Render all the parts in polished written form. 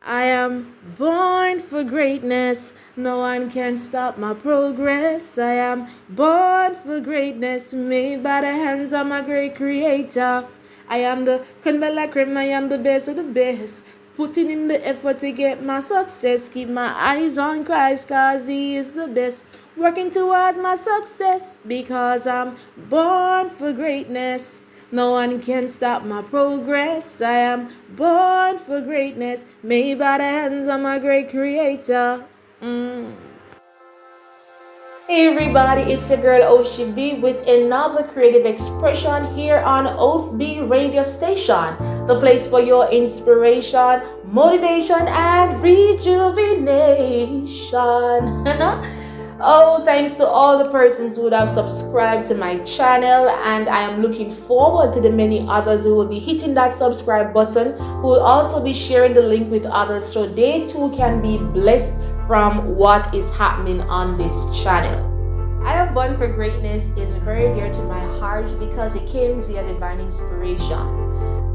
I am born for greatness. No one can stop my progress. I am born for greatness, made by the hands of my great creator. I am the creme de la creme. I am the best of the best. Putting in the effort to get my success. Keep my eyes on Christ, cause He is the best. Working towards my success because I'm born for greatness. No one can stop my progress. I am born for greatness, made by the hands of my great creator. Hey everybody, it's your girl Oshi B with another creative expression here on Oath B radio station, the place for your inspiration, motivation, and rejuvenation. Oh, thanks to all the persons who have subscribed to my channel, and I am looking forward to the many others who will be hitting that subscribe button, who will also be sharing the link with others so they too can be blessed from what is happening on this channel. I Am Born for Greatness is very dear to my heart because it came via divine inspiration.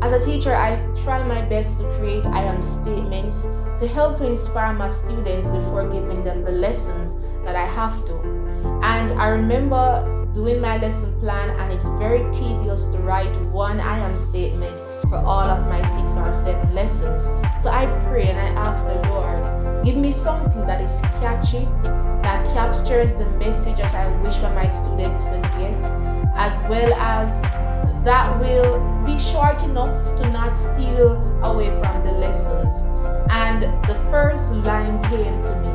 As a teacher, I've tried my best to create I am statements to help to inspire my students before giving them the lessons that I have to. And I remember doing my lesson plan, and it's very tedious to write one I am statement for all of my 6 or 7 lessons. So I pray and I ask the Lord, give me something that is catchy, that captures the message that I wish for my students to get, as well as that will be short enough to not steal away from the lessons. And the first line came to me: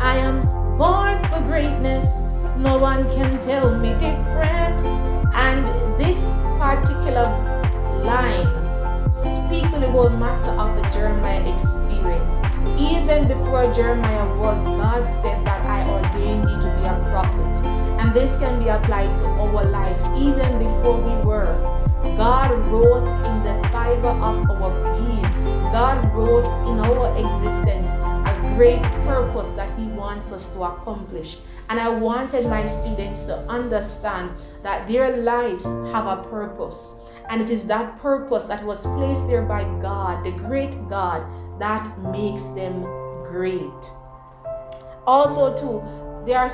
I am born for greatness, no one can tell me different. And this particular line speaks to the whole matter of the Jeremiah experience. Even before Jeremiah was, God said that I ordained thee to be a prophet. And this can be applied to our life even before we were. God wrote in the fiber of our being. God wrote in our existence a great purpose that He wants us to accomplish. And I wanted my students to understand that their lives have a purpose. And it is that purpose that was placed there by God, the great God, that makes them great. Also, too, there are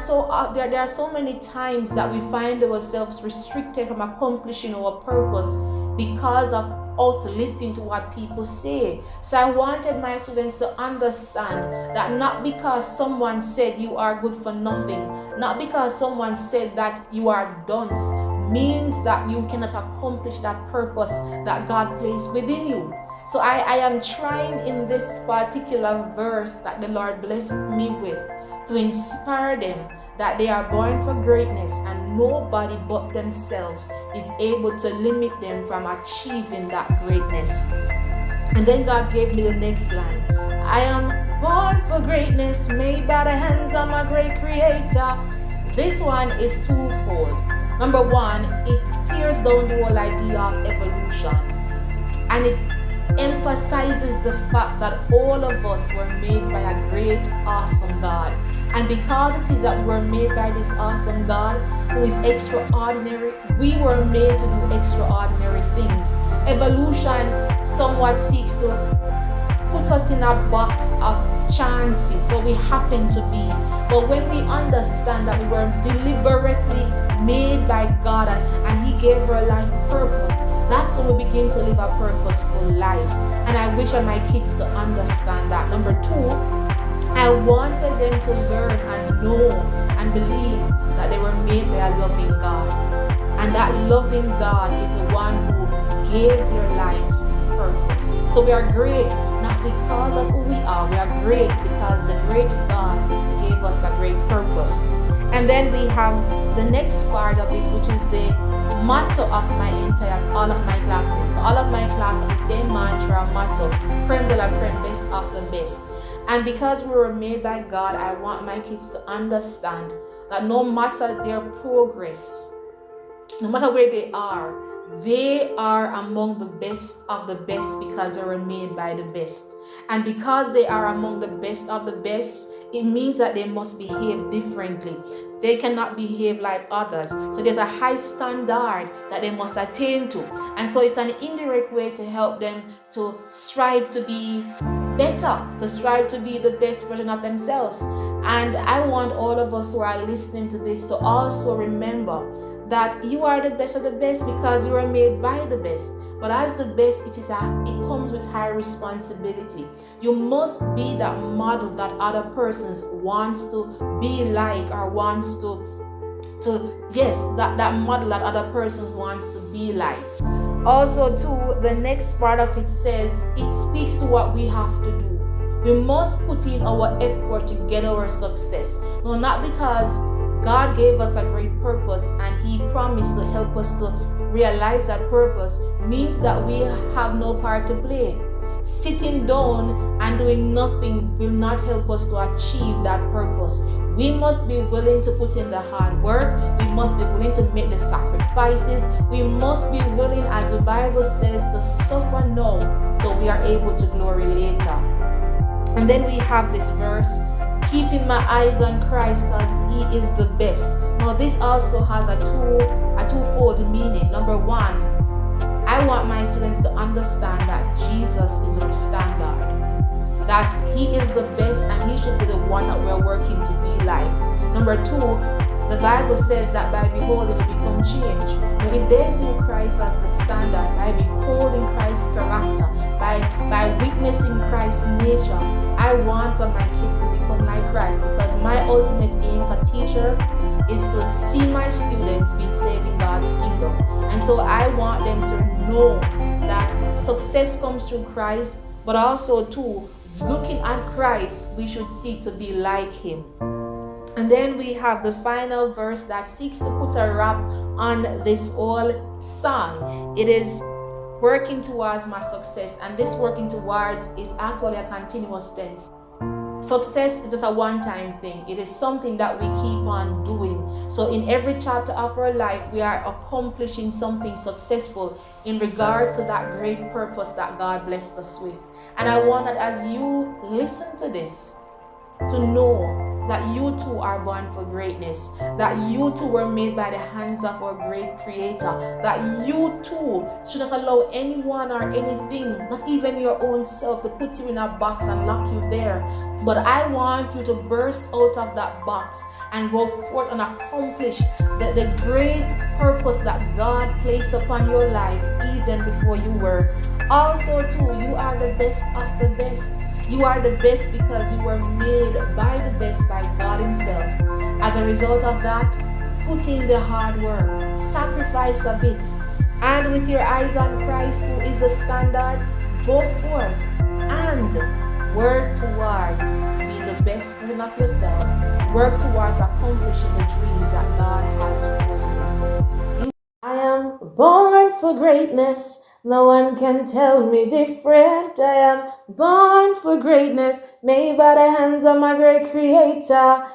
so many times that we find ourselves restricted from accomplishing our purpose because of us listening to what people say. So I wanted my students to understand that not because someone said you are good for nothing, not because someone said that you are dunce, means that you cannot accomplish that purpose that God placed within you. So I am trying in this particular verse that the Lord blessed me with to inspire them that they are born for greatness and nobody but themselves is able to limit them from achieving that greatness. And then God gave me the next line: I am born for greatness, made by the hands of my great creator. This one is twofold. Number one, it tears down the whole idea of evolution, and it emphasizes the fact that all of us were made by a great, awesome God. And because it is that we're made by this awesome God who is extraordinary, we were made to do extraordinary things. Evolution somewhat seeks to put us in a box of chances, so we happen to be. But when we understand that we were deliberately made by God and He gave our life purpose, that's when we begin to live a purposeful life. And I wish my kids to understand that. Number two, I wanted them to learn and know and believe that they were made by a loving God. And that loving God is the one who gave their lives purpose. So we are great not because of who we are. We are great because the great God gave us a great purpose. And then we have the next part of it, which is the motto of all of my classes. So all of my classes, the same mantra, motto: creme de la creme, best of the best. And because we were made by God, I want my kids to understand that no matter their progress, no matter where they are among the best of the best because they were made by the best. And because they are among the best of the best, it means that they must behave differently. They cannot behave like others. So there's a high standard that they must attain to. And so it's an indirect way to help them to strive to be better, to strive to be the best version of themselves. And I want all of us who are listening to this to also remember that you are the best of the best because you are made by the best. But as the best, it comes with high responsibility. You must be that model that other persons wants to be like, or wants that model that other persons wants to be like. Also too, the next part of it says it speaks to what we have to do. We must put in our effort to get our success. No, not because God gave us a great purpose and He promised to help us to realize that purpose means that we have no part to play. Sitting down and doing nothing will not help us to achieve that purpose. We must be willing to put in the hard work. We must be willing to make the sacrifices. We must be willing, as the Bible says, to suffer now so we are able to glory later. And then we have this verse, keeping my eyes on Christ because He is the best. Now this also has a twofold meaning. Number one, I want my students to understand that Jesus is our standard, that He is the best and He should be the one that we're working to be like. Number two, the Bible says that by beholding we become changed. But if they knew Christ as the standard, by beholding Christ's character, by witnessing Christ's nature, I want for my kids to become like Christ, because my ultimate aim as a teacher is to see my students being saved in God's kingdom. And so I want them to know that success comes through Christ, but also too, looking at Christ, we should seek to be like Him. And then we have the final verse that seeks to put a wrap on this whole song. It is working towards my success, and this working towards is actually a continuous tense. Success is just a one-time thing. It is something that we keep on doing. So in every chapter of our life, we are accomplishing something successful in regards to that great purpose that God blessed us with. And I want that as you listen to this, to know that you too are born for greatness, that you too were made by the hands of our great Creator, that you too should not allow anyone or anything, not even your own self, to put you in a box and lock you there. But I want you to burst out of that box and go forth and accomplish the great purpose that God placed upon your life even before you were. Also too, you are the best of the best. You are the best because you were made by the best, by God Himself. As a result of that, put in the hard work, sacrifice a bit, and with your eyes on Christ, who is the standard, go forth and work towards being the best version of yourself. Work towards accomplishing the dreams that God has for you. I am born for greatness. No one can tell me different. I am born for greatness, made by the hands of my great Creator.